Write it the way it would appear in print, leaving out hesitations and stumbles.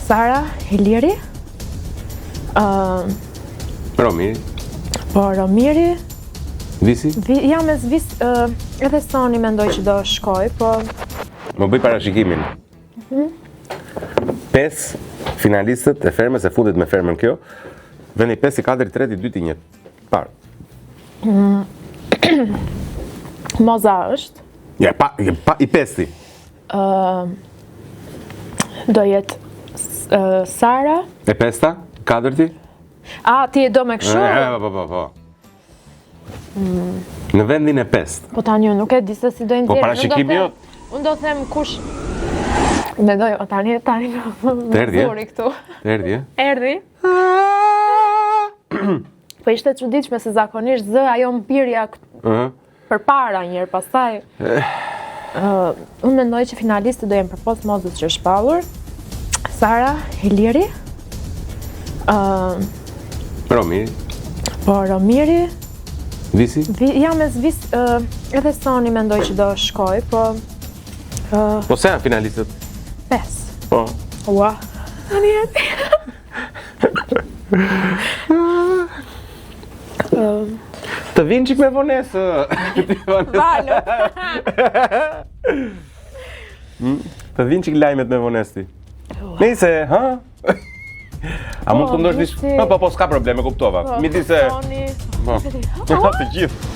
Sara, Iliri, Romiri. po Romiri, Visi? jam me Vis, edhe Soni mendoj që do shkoj, po Më bëj parashikimin. 5 finalistët e fermës e fundit me fermën kjo, vendi 5 i 4 i 3 i 2 i 1. Parë. Moza është, Ja, i 5-ti. do jetë Sara, E 5-ta? 4-ti? a ti e do me kështu? Po. Në vendin e 5. Po tani unë nuk e di se si do Po nxjerrë. parashikimi jo. Unë do them kush. Mendoj, tani Erdhi, e? zuri këtu. Erdhi, e? Erdhi. Po ishte e çuditshme se zakonisht zë ajo mpirja përpara një herë, pastaj unë mendoj që finalistët do jenë përpos Mozës që është shpallur, Sara, Iliri, Romiri. po Romiri, Visi? jam me Vis, edhe Soni mendoj që do shkoj, po Po se janë finalistët? 5. Po. Ua. Tani jeti. Të vinë qik me vonesë. Valo. Të vinë qik lajmet me vonesë ti. Nëse, ha? A mund të ndosh dish? Po, s'ka probleme, kuptova. Mi di se... Soni. Po, të gjithë.